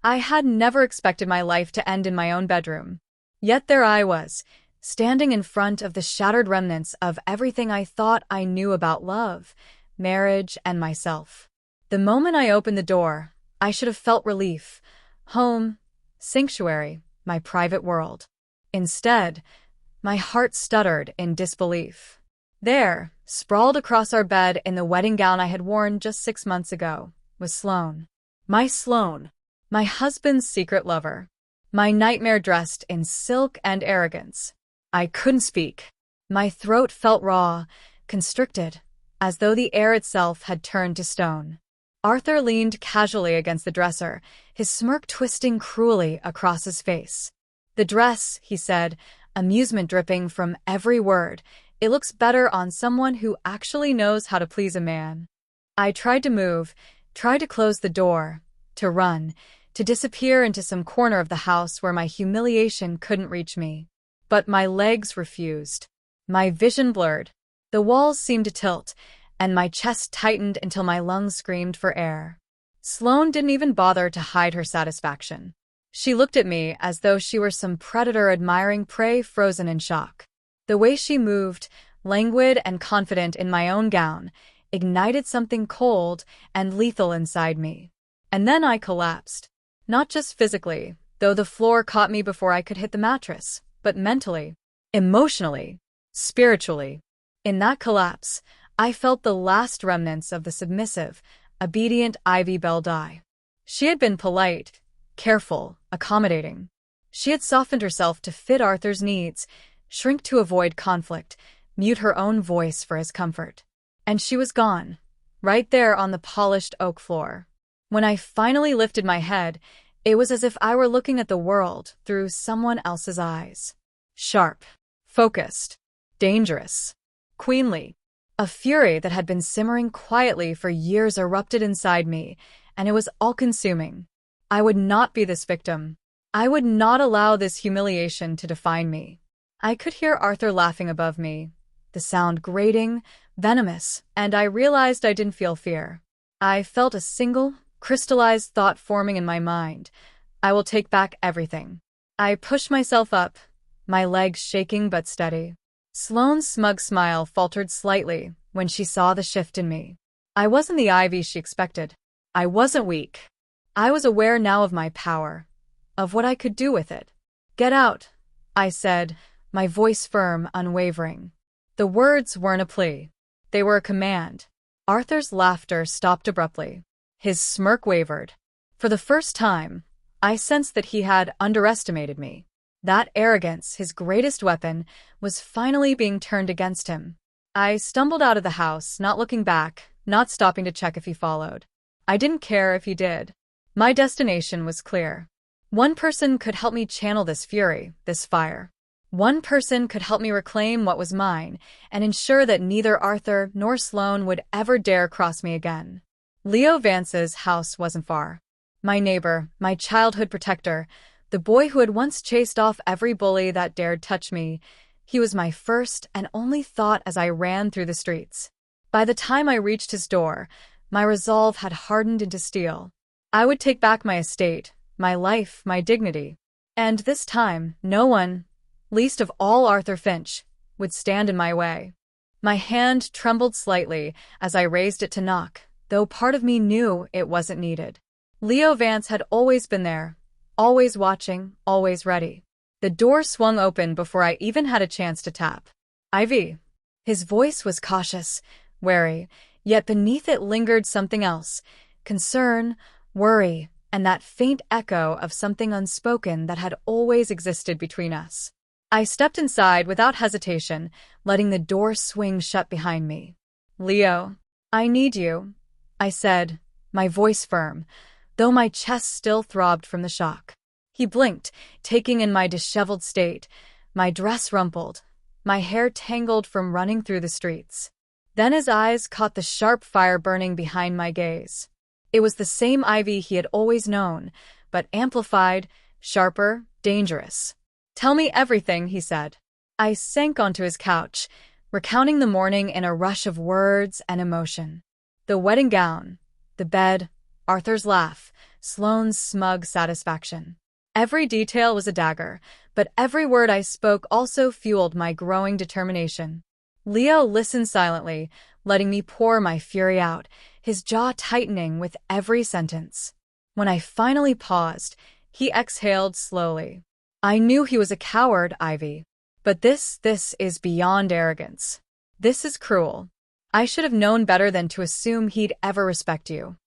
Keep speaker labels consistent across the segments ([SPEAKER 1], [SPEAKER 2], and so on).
[SPEAKER 1] I had never expected my life to end in my own bedroom. Yet there I was, standing in front of the shattered remnants of everything I thought I knew about love, marriage, and myself. The moment I opened the door, I should have felt relief. Home, sanctuary, my private world. Instead, my heart stuttered in disbelief. There, sprawled across our bed in the wedding gown I had worn just 6 months ago, was Sloane. My Sloane. My husband's secret lover. My nightmare dressed in silk and arrogance. I couldn't speak. My throat felt raw, constricted, as though the air itself had turned to stone. Arthur leaned casually against the dresser, his smirk twisting cruelly across his face. "The dress," he said, amusement dripping from every word. "It looks better on someone who actually knows how to please a man." I tried to move, tried to close the door, to run, to disappear into some corner of the house where my humiliation couldn't reach me. But my legs refused. My vision blurred. The walls seemed to tilt, and my chest tightened until my lungs screamed for air. Sloane didn't even bother to hide her satisfaction. She looked at me as though she were some predator admiring prey frozen in shock. The way she moved, languid and confident in my own gown, ignited something cold and lethal inside me. And then I collapsed. Not just physically, though the floor caught me before I could hit the mattress, but mentally, emotionally, spiritually. In that collapse, I felt the last remnants of the submissive, obedient Ivy Bell die. She had been polite, careful, accommodating. She had softened herself to fit Arthur's needs, shrink to avoid conflict, mute her own voice for his comfort. And she was gone, right there on the polished oak floor. When I finally lifted my head, it was as if I were looking at the world through someone else's eyes. Sharp, focused, dangerous, queenly. A fury that had been simmering quietly for years erupted inside me, and it was all-consuming. I would not be this victim. I would not allow this humiliation to define me. I could hear Arthur laughing above me, the sound grating, venomous, and I realized I didn't feel fear. I felt a single, crystallized thought forming in my mind. I will take back everything. I pushed myself up, my legs shaking but steady. Sloane's smug smile faltered slightly when she saw the shift in me. I wasn't the Ivy she expected. I wasn't weak. I was aware now of my power, of what I could do with it. "Get out," I said, my voice firm, unwavering. The words weren't a plea. They were a command. Arthur's laughter stopped abruptly. His smirk wavered. For the first time, I sensed that he had underestimated me. That arrogance, his greatest weapon, was finally being turned against him. I stumbled out of the house, not looking back, not stopping to check if he followed. I didn't care if he did. My destination was clear. One person could help me channel this fury, this fire. One person could help me reclaim what was mine and ensure that neither Arthur nor Sloane would ever dare cross me again. Leo Vance's house wasn't far. My neighbor, my childhood protector, the boy who had once chased off every bully that dared touch me, he was my first and only thought as I ran through the streets. By the time I reached his door, my resolve had hardened into steel. I would take back my estate, my life, my dignity. And this time, no one, least of all Arthur Finch, would stand in my way. My hand trembled slightly as I raised it to knock, though part of me knew it wasn't needed. Leo Vance had always been there, always watching, always ready. The door swung open before I even had a chance to tap. "Ivy." His voice was cautious, wary, yet beneath it lingered something else, concern, worry, and that faint echo of something unspoken that had always existed between us. I stepped inside without hesitation, letting the door swing shut behind me. "Leo, I need you," I said, my voice firm, though my chest still throbbed from the shock. He blinked, taking in my disheveled state, my dress rumpled, my hair tangled from running through the streets. Then his eyes caught the sharp fire burning behind my gaze. It was the same Ivy he had always known, but amplified, sharper, dangerous. "Tell me everything," he said. I sank onto his couch, recounting the morning in a rush of words and emotion. The wedding gown, the bed, Arthur's laugh, Sloane's smug satisfaction. Every detail was a dagger, but every word I spoke also fueled my growing determination. Leo listened silently, letting me pour my fury out, his jaw tightening with every sentence. When I finally paused, he exhaled slowly. I knew he was a coward, Ivy. But this is beyond arrogance. This is cruel. I should have known better than to assume he'd ever respect you.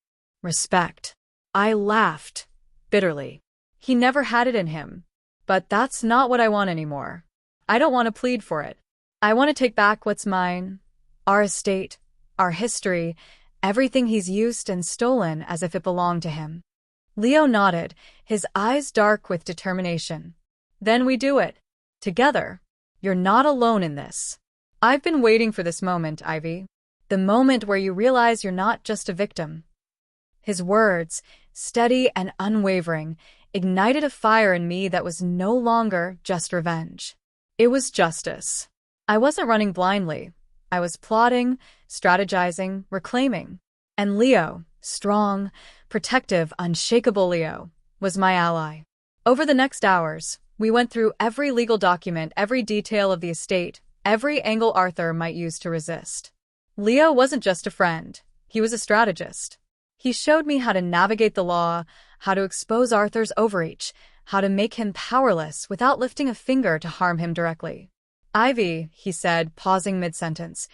[SPEAKER 1] Respect. I laughed, bitterly. He never had it in him. But that's not what I want anymore. I don't want to plead for it. I want to take back what's mine. Our estate, our history, everything he's used and stolen as if it belonged to him. Leo nodded, his eyes dark with determination. Then we do it. Together. You're not alone in this. I've been waiting for this moment, Ivy. The moment where you realize you're not just a victim. His words, steady and unwavering, ignited a fire in me that was no longer just revenge. It was justice. I wasn't running blindly. I was plotting, strategizing, reclaiming. And Leo, strong, protective, unshakable Leo, was my ally. Over the next hours, we went through every legal document, every detail of the estate, every angle Arthur might use to resist. Leo wasn't just a friend. He was a strategist. He showed me how to navigate the law, how to expose Arthur's overreach, how to make him powerless without lifting a finger to harm him directly. Ivy, he said, pausing mid-sentence,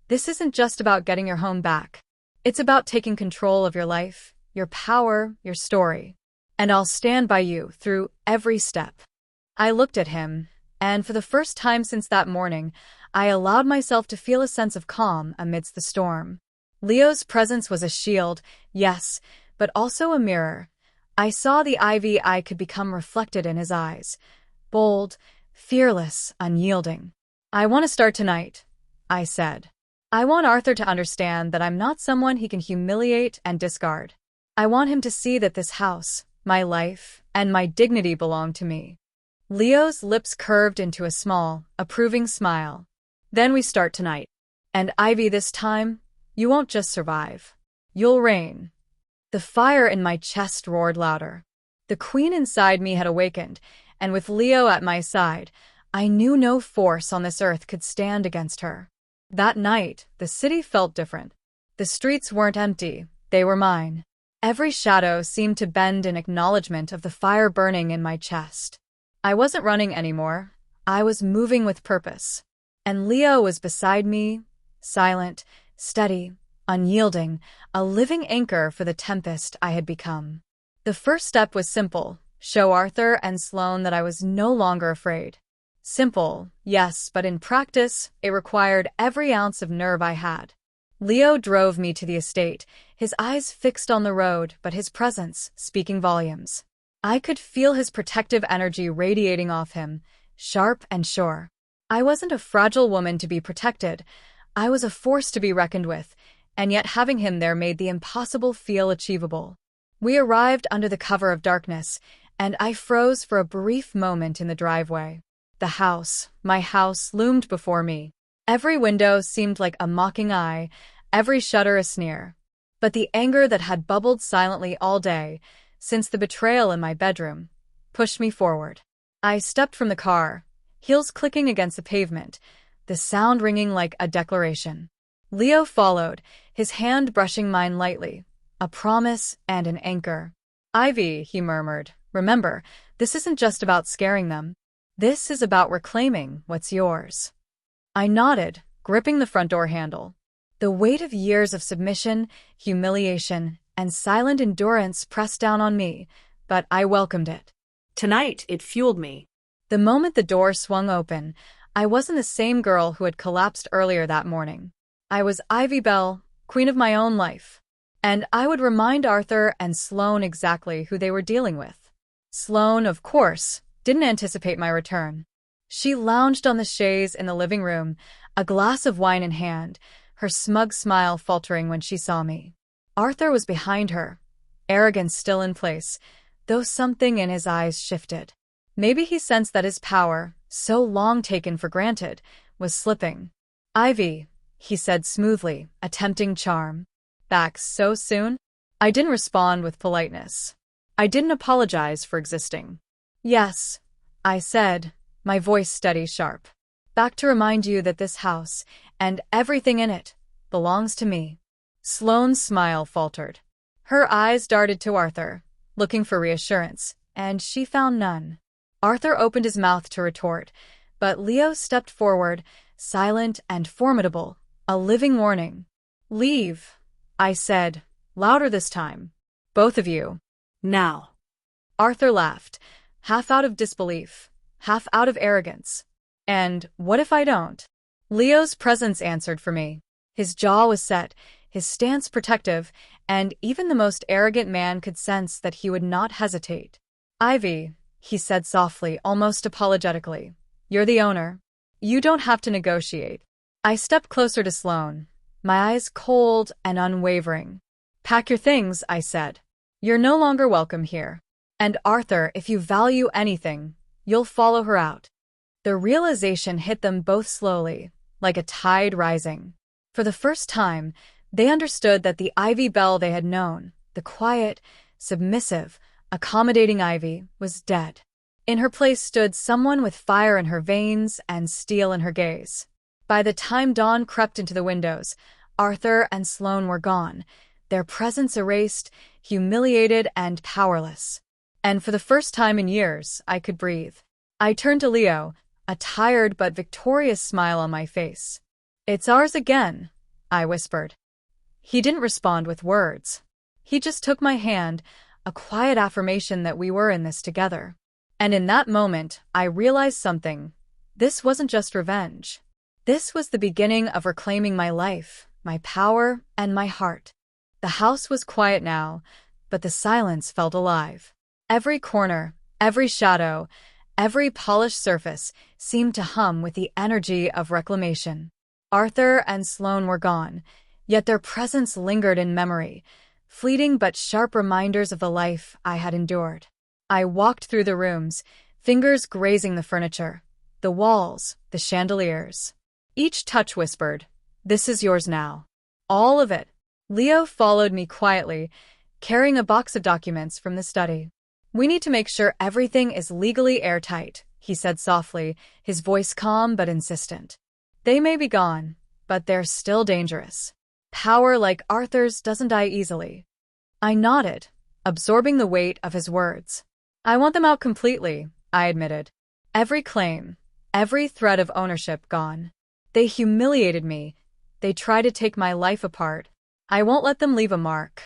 [SPEAKER 1] this isn't just about getting your home back. It's about taking control of your life, your power, your story. And I'll stand by you through every step. I looked at him, and for the first time since that morning, I allowed myself to feel a sense of calm amidst the storm. Leo's presence was a shield, yes, but also a mirror. I saw the Ivy I could become reflected in his eyes. Bold, fearless, unyielding. I want to start tonight, I said. I want Arthur to understand that I'm not someone he can humiliate and discard. I want him to see that this house, my life, and my dignity belong to me. Leo's lips curved into a small, approving smile. Then we start tonight. And Ivy, this time, you won't just survive. You'll reign. The fire in my chest roared louder. The queen inside me had awakened, and with Leo at my side, I knew no force on this earth could stand against her. That night, the city felt different. The streets weren't empty, they were mine. Every shadow seemed to bend in acknowledgement of the fire burning in my chest. I wasn't running anymore. I was moving with purpose. And Leo was beside me, silent, steady, unyielding, a living anchor for the tempest I had become. The first step was simple: show Arthur and Sloane that I was no longer afraid. Simple, yes, but in practice, it required every ounce of nerve I had. Leo drove me to the estate, his eyes fixed on the road, but his presence speaking volumes. I could feel his protective energy radiating off him, sharp and sure. I wasn't a fragile woman to be protected. I was a force to be reckoned with, and yet having him there made the impossible feel achievable. We arrived under the cover of darkness, and I froze for a brief moment in the driveway. The house, my house, loomed before me. Every window seemed like a mocking eye, every shutter a sneer. But the anger that had bubbled silently all day, since the betrayal in my bedroom, pushed me forward. I stepped from the car, heels clicking against the pavement, the sound ringing like a declaration. Leo followed, his hand brushing mine lightly, a promise and an anchor. Ivy, he murmured, remember, this isn't just about scaring them. This is about reclaiming what's yours. I nodded, gripping the front door handle. The weight of years of submission, humiliation, and silent endurance pressed down on me, but I welcomed it.
[SPEAKER 2] Tonight, it fueled me.
[SPEAKER 1] The moment the door swung open, I wasn't the same girl who had collapsed earlier that morning. I was Ivy Bell, queen of my own life. And I would remind Arthur and Sloane exactly who they were dealing with. Sloane, of course, didn't anticipate my return. She lounged on the chaise in the living room, a glass of wine in hand, her smug smile faltering when she saw me. Arthur was behind her, arrogance still in place, though something in his eyes shifted. Maybe he sensed that his power, so long taken for granted, was slipping. Ivy, he said smoothly, attempting charm. Back so soon? I didn't respond with politeness. I didn't apologize for existing. Yes, I said, my voice steady, sharp. Back to remind you that this house, and everything in it, belongs to me. Sloane's smile faltered. Her eyes darted to Arthur, looking for reassurance, and she found none. Arthur opened his mouth to retort, but Leo stepped forward, silent and formidable, a living warning. Leave, I said, louder this time. Both of you.
[SPEAKER 2] Now.
[SPEAKER 1] Arthur laughed, half out of disbelief, half out of arrogance. And what if I don't? Leo's presence answered for me. His jaw was set, his stance protective, and even the most arrogant man could sense that he would not hesitate. Ivy, he said softly, almost apologetically, you're the owner. You don't have to negotiate. I stepped closer to Sloane, my eyes cold and unwavering. Pack your things, I said. You're no longer welcome here. And Arthur, if you value anything, you'll follow her out. The realization hit them both slowly, like a tide rising. For the first time, they understood that the Ivy Bell they had known, the quiet, submissive, accommodating Ivy, was dead. In her place stood someone with fire in her veins and steel in her gaze. By the time dawn crept into the windows, Arthur and Sloane were gone, their presence erased, humiliated and powerless. And for the first time in years, I could breathe. I turned to Leo, a tired but victorious smile on my face. It's ours again, I whispered. He didn't respond with words. He just took my hand, a quiet affirmation that we were in this together. And in that moment, I realized something. This wasn't just revenge. This was the beginning of reclaiming my life, my power, and my heart. The house was quiet now, but the silence felt alive. Every corner, every shadow, every polished surface seemed to hum with the energy of reclamation. Arthur and Sloane were gone, yet their presence lingered in memory, fleeting but sharp reminders of the life I had endured. I walked through the rooms, fingers grazing the furniture, the walls, the chandeliers. Each touch whispered, "This is yours now." All of it. Leo followed me quietly, carrying a box of documents from the study. "We need to make sure everything is legally airtight," he said softly, his voice calm but insistent. "They may be gone, but they're still dangerous. Power like Arthur's doesn't die easily." I nodded, absorbing the weight of his words. "I want them out completely," I admitted. Every claim, every thread of ownership gone. They humiliated me. They tried to take my life apart. I won't let them leave a mark.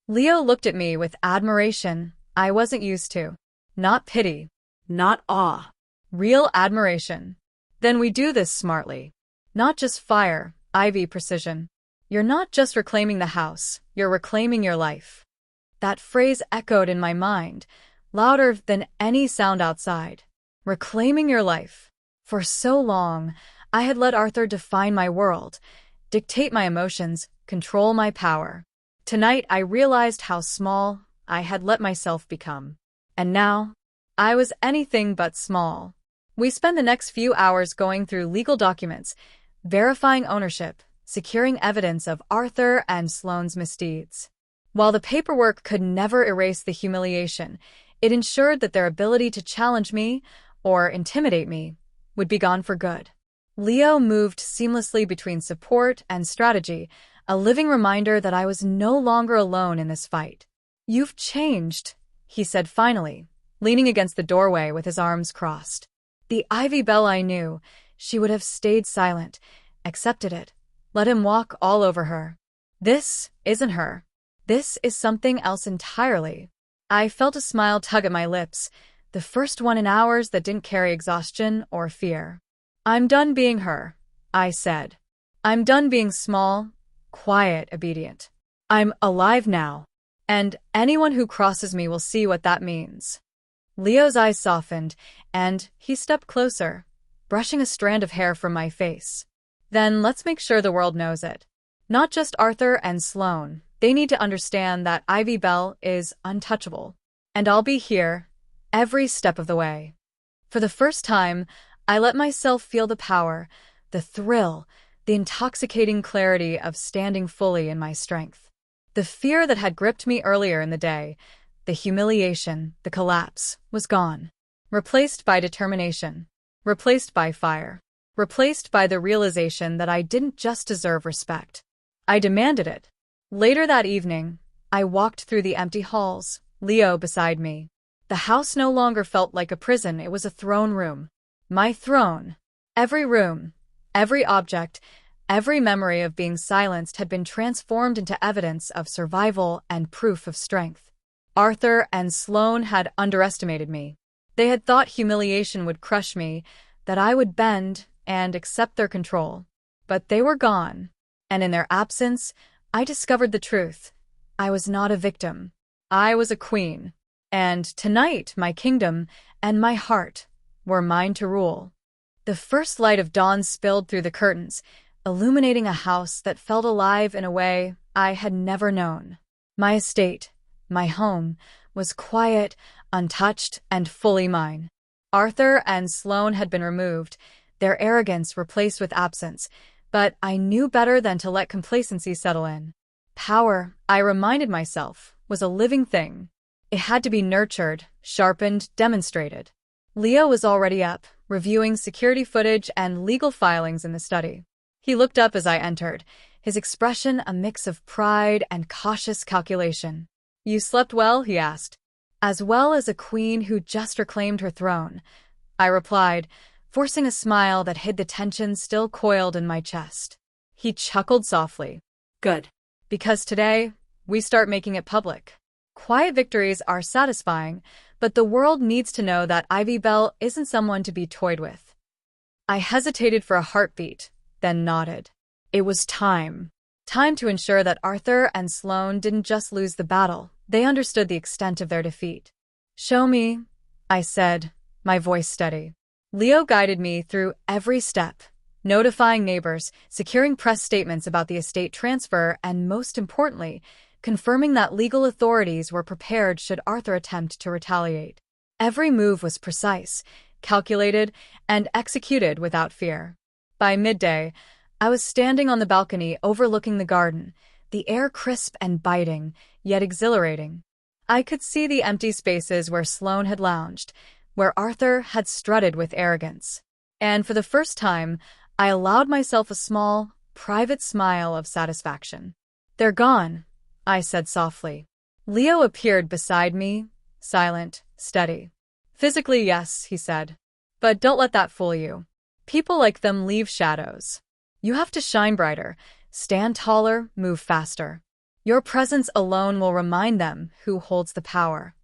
[SPEAKER 1] Leo looked at me with admiration I wasn't used to. Not pity.
[SPEAKER 2] Not awe.
[SPEAKER 1] Real admiration. "Then we do this smartly. Not just fire, Ivy precision. You're not just reclaiming the house, you're reclaiming your life." That phrase echoed in my mind, louder than any sound outside. Reclaiming your life. For so long, I had let Arthur define my world, dictate my emotions, control my power. Tonight I realized how small I had let myself become. And now, I was anything but small. We spent the next few hours going through legal documents, verifying ownership, securing evidence of Arthur and Sloane's misdeeds. While the paperwork could never erase the humiliation, it ensured that their ability to challenge me, or intimidate me, would be gone for good. Leo moved seamlessly between support and strategy, a living reminder that I was no longer alone in this fight. "You've changed," he said finally, leaning against the doorway with his arms crossed. The Ivy Bell I knew, she would have stayed silent, accepted it, let him walk all over her. This isn't her. This is something else entirely. I felt a smile tug at my lips, the first one in hours that didn't carry exhaustion or fear. "I'm done being her," I said. "I'm done being small, quiet, obedient. I'm alive now. And anyone who crosses me will see what that means." Leo's eyes softened, and he stepped closer, brushing a strand of hair from my face. "Then let's make sure the world knows it. Not just Arthur and Sloane. They need to understand that Ivy Bell is untouchable. And I'll be here, every step of the way." For the first time, I let myself feel the power, the thrill, the intoxicating clarity of standing fully in my strength. The fear that had gripped me earlier in the day, the humiliation, the collapse, was gone. Replaced by determination. Replaced by fire. Replaced by the realization that I didn't just deserve respect. I demanded it. Later that evening, I walked through the empty halls, Leo beside me. The house no longer felt like a prison, it was a throne room. My throne. Every room, every object, every memory of being silenced had been transformed into evidence of survival and proof of strength. Arthur and Sloane had underestimated me. They had thought humiliation would crush me, that I would bend and accept their control. But they were gone, and in their absence, I discovered the truth. I was not a victim. I was a queen. And tonight, my kingdom and my heart were mine to rule. The first light of dawn spilled through the curtains, illuminating a house that felt alive in a way I had never known. My estate, my home, was quiet, untouched, and fully mine. Arthur and Sloane had been removed, their arrogance replaced with absence, but I knew better than to let complacency settle in. Power, I reminded myself, was a living thing. It had to be nurtured, sharpened, demonstrated. Leo was already up, reviewing security footage and legal filings in the study. He looked up as I entered, his expression a mix of pride and cautious calculation. "You slept well?" he asked. "As well as a queen who just reclaimed her throne," I replied, forcing a smile that hid the tension still coiled in my chest. He chuckled softly.
[SPEAKER 2] Good.
[SPEAKER 1] "Because today, we start making it public. Quiet victories are satisfying, but the world needs to know that Ivy Bell isn't someone to be toyed with." I hesitated for a heartbeat, then nodded. It was time. Time to ensure that Arthur and Sloane didn't just lose the battle, they understood the extent of their defeat. "Show me," I said, my voice steady. Leo guided me through every step, notifying neighbors, securing press statements about the estate transfer, and most importantly, confirming that legal authorities were prepared should Arthur attempt to retaliate. Every move was precise, calculated, and executed without fear. By midday, I was standing on the balcony overlooking the garden, the air crisp and biting, yet exhilarating. I could see the empty spaces where Sloane had lounged, where Arthur had strutted with arrogance. And for the first time, I allowed myself a small, private smile of satisfaction. "They're gone," I said softly. Leo appeared beside me, silent, steady. "Physically, yes," he said. "But don't let that fool you. People like them leave shadows. You have to shine brighter, stand taller, move faster. Your presence alone will remind them who holds the power."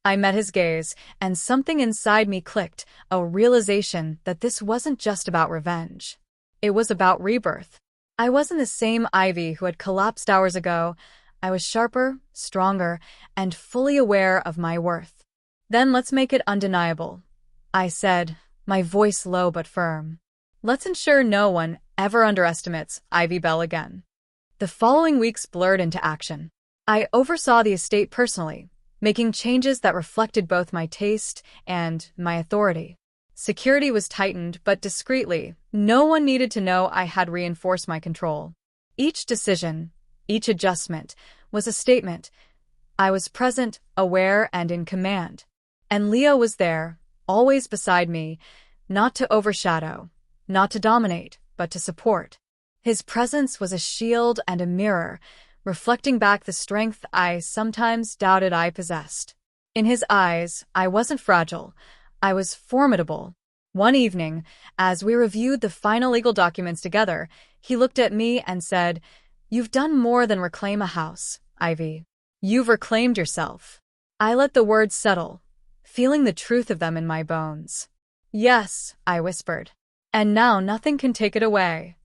[SPEAKER 1] I met his gaze, and something inside me clicked, a realization that this wasn't just about revenge. It was about rebirth. I wasn't the same Ivy who had collapsed hours ago. I was sharper, stronger, and fully aware of my worth. "Then let's make it undeniable," I said, my voice low but firm. "Let's ensure no one ever underestimates Ivy Bell again." The following weeks blurred into action. I oversaw the estate personally, making changes that reflected both my taste and my authority. Security was tightened, but discreetly. No one needed to know I had reinforced my control. Each decision, each adjustment, was a statement. I was present, aware, and in command. And Leo was there, always beside me, not to overshadow, not to dominate, but to support. His presence was a shield and a mirror, reflecting back the strength I sometimes doubted I possessed. In his eyes, I wasn't fragile. I was formidable. One evening, as we reviewed the final legal documents together, he looked at me and said, "You've done more than reclaim a house, Ivy. You've reclaimed yourself." I let the words settle, feeling the truth of them in my bones. "Yes," I whispered. "And now nothing can take it away."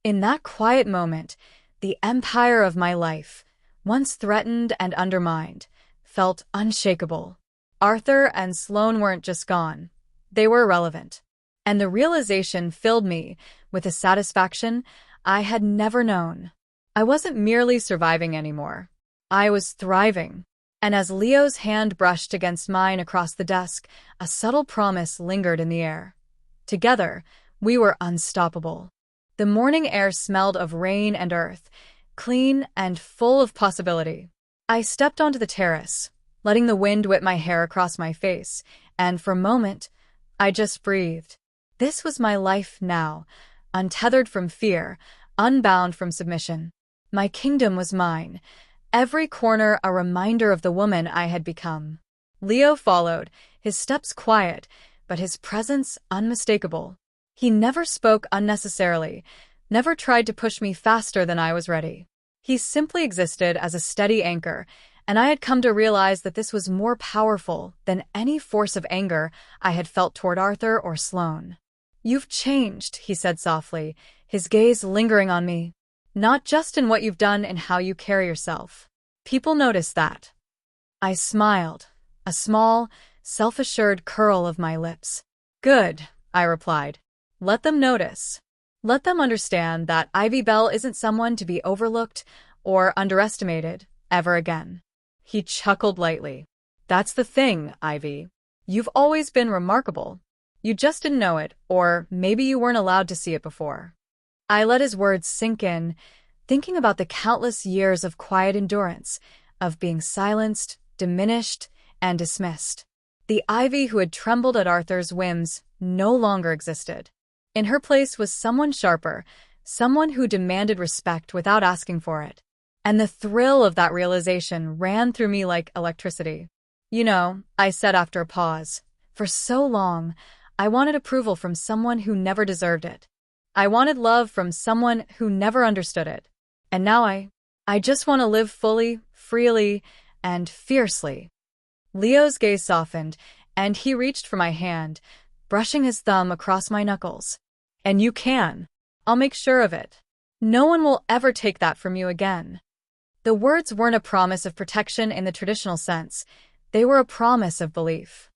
[SPEAKER 1] In that quiet moment, the empire of my life, once threatened and undermined, felt unshakable. Arthur and Sloane weren't just gone. They were irrelevant. And the realization filled me with a satisfaction I had never known. I wasn't merely surviving anymore. I was thriving. And as Leo's hand brushed against mine across the desk, a subtle promise lingered in the air. Together, we were unstoppable. The morning air smelled of rain and earth, clean and full of possibility. I stepped onto the terrace, letting the wind whip my hair across my face, and for a moment, I just breathed. This was my life now, untethered from fear, unbound from submission. My kingdom was mine, every corner a reminder of the woman I had become. Leo followed, his steps quiet, but his presence unmistakable. He never spoke unnecessarily, never tried to push me faster than I was ready. He simply existed as a steady anchor, and I had come to realize that this was more powerful than any force of anger I had felt toward Arthur or Sloane. "You've changed," he said softly, his gaze lingering on me. "Not just in what you've done and how you carry yourself. People notice that." I smiled, a small, self-assured curl of my lips. "Good," I replied. "Let them notice. Let them understand that Ivy Bell isn't someone to be overlooked or underestimated ever again." He chuckled lightly. "That's the thing, Ivy. You've always been remarkable. You just didn't know it, or maybe you weren't allowed to see it before." I let his words sink in, thinking about the countless years of quiet endurance, of being silenced, diminished, and dismissed. The Ivy who had trembled at Arthur's whims no longer existed. In her place was someone sharper, someone who demanded respect without asking for it. And the thrill of that realization ran through me like electricity. "You know," I said after a pause, "for so long, I wanted approval from someone who never deserved it. I wanted love from someone who never understood it. And now I just want to live fully, freely, and fiercely." Leo's gaze softened, and he reached for my hand, brushing his thumb across my knuckles. "And you can. I'll make sure of it. No one will ever take that from you again." The words weren't a promise of protection in the traditional sense. They were a promise of belief.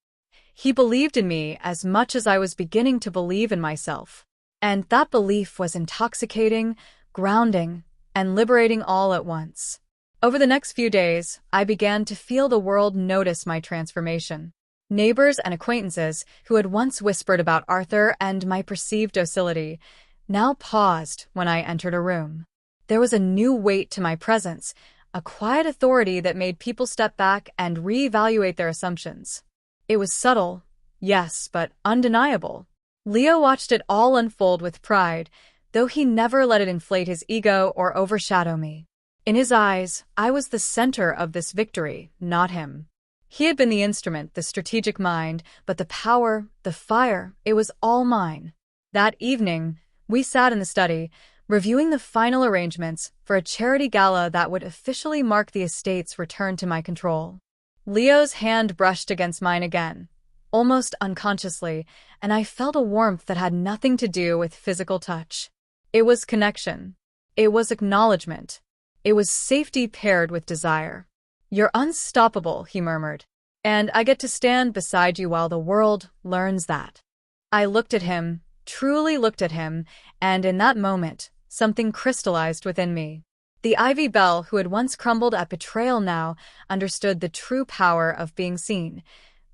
[SPEAKER 1] He believed in me as much as I was beginning to believe in myself. And that belief was intoxicating, grounding, and liberating all at once. Over the next few days, I began to feel the world notice my transformation. Neighbors and acquaintances who had once whispered about Arthur and my perceived docility now paused when I entered a room. There was a new weight to my presence, a quiet authority that made people step back and reevaluate their assumptions. It was subtle, yes, but undeniable. Leo watched it all unfold with pride, though he never let it inflate his ego or overshadow me. In his eyes, I was the center of this victory, not him. He had been the instrument, the strategic mind, but the power, the fire, it was all mine. That evening, we sat in the study, reviewing the final arrangements for a charity gala that would officially mark the estate's return to my control. Leo's hand brushed against mine again, almost unconsciously, and I felt a warmth that had nothing to do with physical touch. It was connection. It was acknowledgement. It was safety paired with desire. "You're unstoppable," he murmured, "and I get to stand beside you while the world learns that." I looked at him, truly looked at him, and in that moment, something crystallized within me. The Ivy Bell, who had once crumbled at betrayal, now understood the true power of being seen,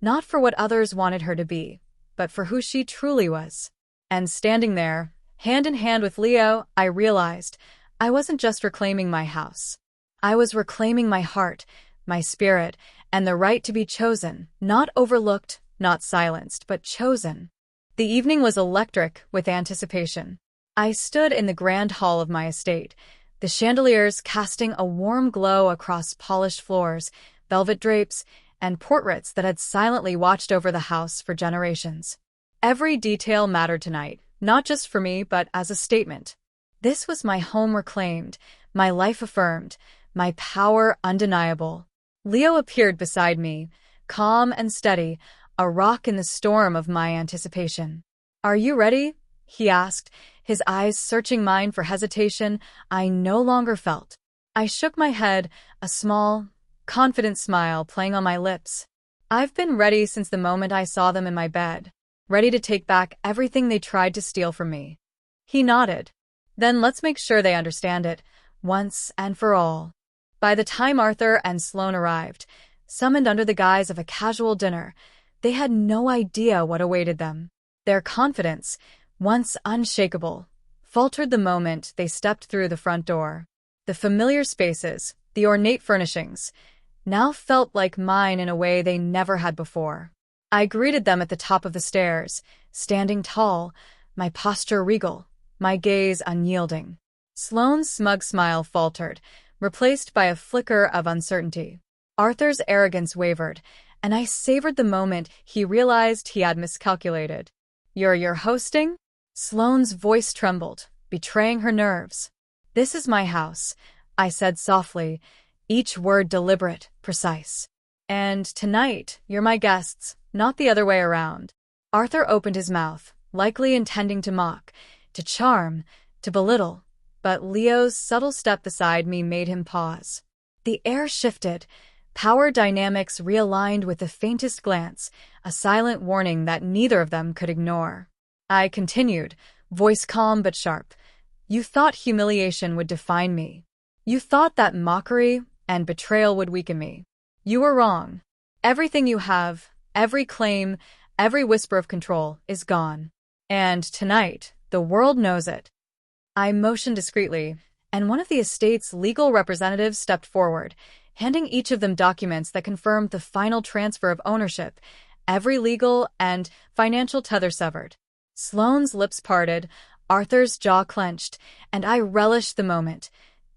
[SPEAKER 1] not for what others wanted her to be, but for who she truly was. And standing there, hand in hand with Leo, I realized I wasn't just reclaiming my house. I was reclaiming my heart, my spirit, and the right to be chosen, not overlooked, not silenced, but chosen. The evening was electric with anticipation. I stood in the grand hall of my estate, the chandeliers casting a warm glow across polished floors, velvet drapes, and portraits that had silently watched over the house for generations. Every detail mattered tonight, not just for me, but as a statement. This was my home reclaimed, my life affirmed, my power undeniable. Leo appeared beside me, calm and steady, a rock in the storm of my anticipation. "Are you ready?" he asked, his eyes searching mine for hesitation I no longer felt. I shook my head, a small, confident smile playing on my lips. "I've been ready since the moment I saw them in my bed, ready to take back everything they tried to steal from me." He nodded. "Then let's make sure they understand it, once and for all." By the time Arthur and Sloane arrived, summoned under the guise of a casual dinner, they had no idea what awaited them. Their confidence, once unshakable, faltered the moment they stepped through the front door. The familiar spaces, the ornate furnishings, now felt like mine in a way they never had before. I greeted them at the top of the stairs, standing tall, my posture regal, my gaze unyielding. Sloane's smug smile faltered, replaced by a flicker of uncertainty. Arthur's arrogance wavered, and I savored the moment he realized he had miscalculated. You're hosting? Sloane's voice trembled, betraying her nerves. This is my house, I said softly, each word deliberate, precise. And tonight, you're my guests, not the other way around. Arthur opened his mouth, likely intending to mock, to charm, to belittle, but Leo's subtle step beside me made him pause. The air shifted, power dynamics realigned with the faintest glance, a silent warning that neither of them could ignore. I continued, voice calm but sharp. You thought humiliation would define me. You thought that mockery and betrayal would weaken me. You were wrong. Everything you have, every claim, every whisper of control is gone. And tonight, the world knows it. I motioned discreetly, and one of the estate's legal representatives stepped forward, handing each of them documents that confirmed the final transfer of ownership, every legal and financial tether severed. Sloane's lips parted, Arthur's jaw clenched, and I relished the moment,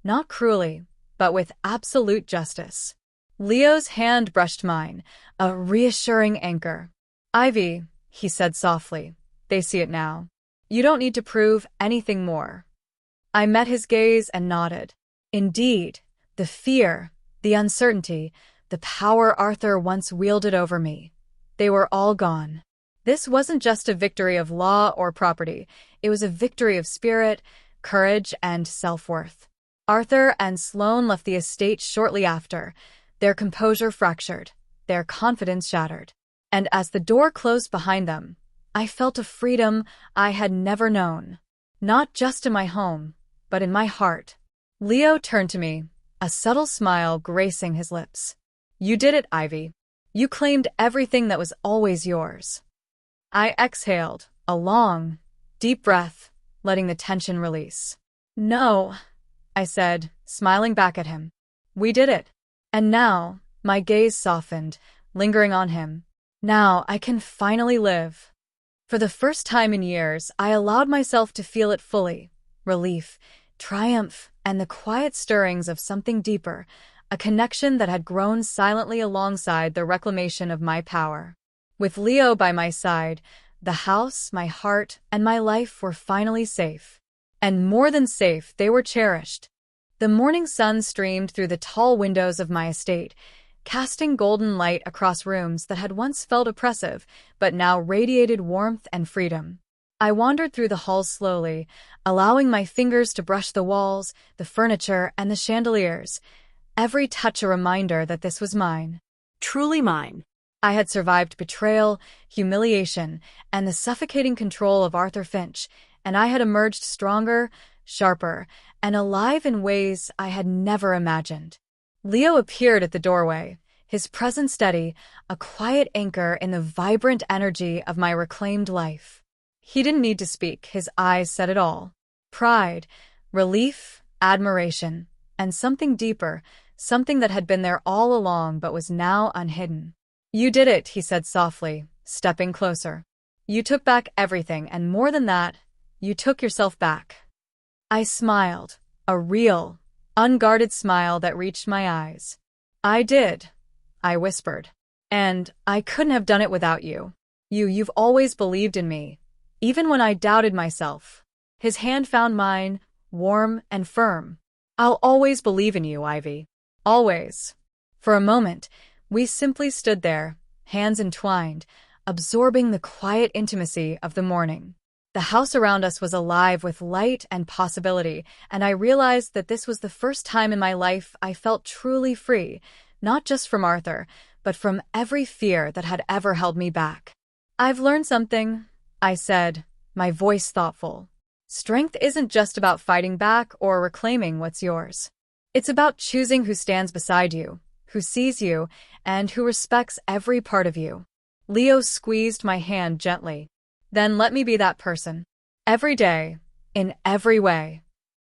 [SPEAKER 1] not cruelly, but with absolute justice. Leo's hand brushed mine, a reassuring anchor. Ivy, he said softly, they see it now. You don't need to prove anything more. I met his gaze and nodded. Indeed, the fear, the uncertainty, the power Arthur once wielded over me, they were all gone. This wasn't just a victory of law or property, it was a victory of spirit, courage, and self-worth. Arthur and Sloane left the estate shortly after, their composure fractured, their confidence shattered. And as the door closed behind them, I felt a freedom I had never known. Not just in my home, but in my heart. Leo turned to me, a subtle smile gracing his lips. You did it, Ivy. You claimed everything that was always yours. I exhaled, a long, deep breath, letting the tension release. No, I said, smiling back at him. We did it. And now, my gaze softened, lingering on him. Now I can finally live. For the first time in years, I allowed myself to feel it fully. Relief, triumph, and the quiet stirrings of something deeper, a connection that had grown silently alongside the reclamation of my power. With Leo by my side, the house, my heart, and my life were finally safe. And more than safe, they were cherished. The morning sun streamed through the tall windows of my estate, casting golden light across rooms that had once felt oppressive, but now radiated warmth and freedom. I wandered through the halls slowly, allowing my fingers to brush the walls, the furniture, and the chandeliers, every touch a reminder that this was mine.
[SPEAKER 2] Truly mine.
[SPEAKER 1] I had survived betrayal, humiliation, and the suffocating control of Arthur Finch, and I had emerged stronger, sharper, and alive in ways I had never imagined. Leo appeared at the doorway, his presence steady, a quiet anchor in the vibrant energy of my reclaimed life. He didn't need to speak, his eyes said it all. Pride, relief, admiration, and something deeper, something that had been there all along but was now unhidden. You did it, he said softly, stepping closer. You took back everything, and more than that, you took yourself back. I smiled, a real, unguarded smile that reached my eyes. I did, I whispered. And I couldn't have done it without you. You've always believed in me, even when I doubted myself. His hand found mine, warm and firm. I'll always believe in you, Ivy. Always. For a moment, we simply stood there, hands entwined, absorbing the quiet intimacy of the morning. The house around us was alive with light and possibility, and I realized that this was the first time in my life I felt truly free, not just from Arthur, but from every fear that had ever held me back. I've learned something, I said, my voice thoughtful. Strength isn't just about fighting back or reclaiming what's yours. It's about choosing who stands beside you, who sees you, and who respects every part of you. Leo squeezed my hand gently. Then let me be that person. Every day, in every way.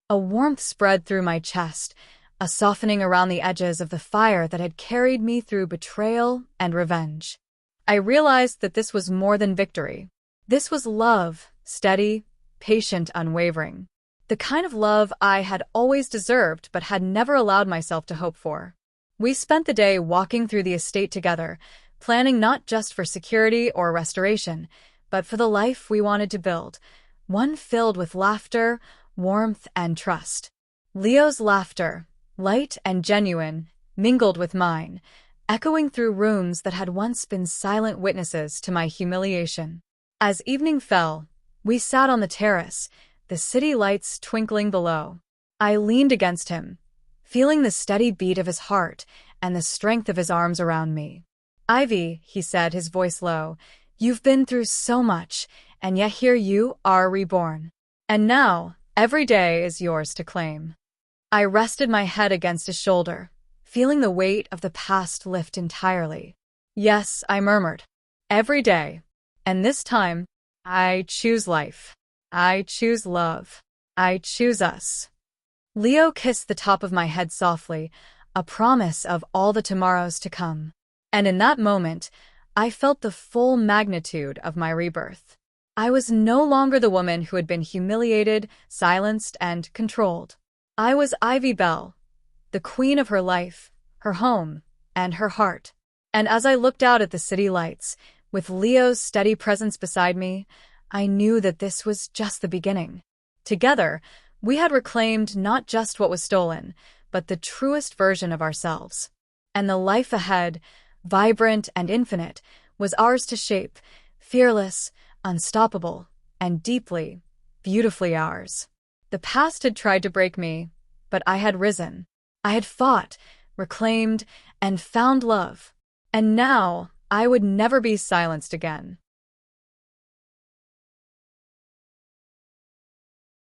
[SPEAKER 1] A warmth spread through my chest, a softening around the edges of the fire that had carried me through betrayal and revenge. I realized that this was more than victory. This was love, steady, patient, unwavering. The kind of love I had always deserved but had never allowed myself to hope for. We spent the day walking through the estate together, planning not just for security or restoration, but for the life we wanted to build, one filled with laughter, warmth, and trust. Leo's laughter, light and genuine, mingled with mine, echoing through rooms that had once been silent witnesses to my humiliation. As evening fell, we sat on the terrace, the city lights twinkling below. I leaned against him, feeling the steady beat of his heart and the strength of his arms around me. "Ivy," he said, his voice low, "you've been through so much, and yet here you are reborn. And now, every day is yours to claim." I rested my head against his shoulder, feeling the weight of the past lift entirely. "Yes," I murmured, "every day. And this time, I choose life. I choose love. I choose us." Leo kissed the top of my head softly, a promise of all the tomorrows to come. And in that moment, I felt the full magnitude of my rebirth. I was no longer the woman who had been humiliated, silenced, and controlled. I was Ivy Bell, the queen of her life, her home, and her heart. And as I looked out at the city lights, with Leo's steady presence beside me, I knew that this was just the beginning. Together, we had reclaimed not just what was stolen, but the truest version of ourselves. And the life ahead, vibrant and infinite, was ours to shape, fearless, unstoppable, and deeply, beautifully ours. The past had tried to break me, but I had risen. I had fought, reclaimed, and found love. And now I would never be silenced again.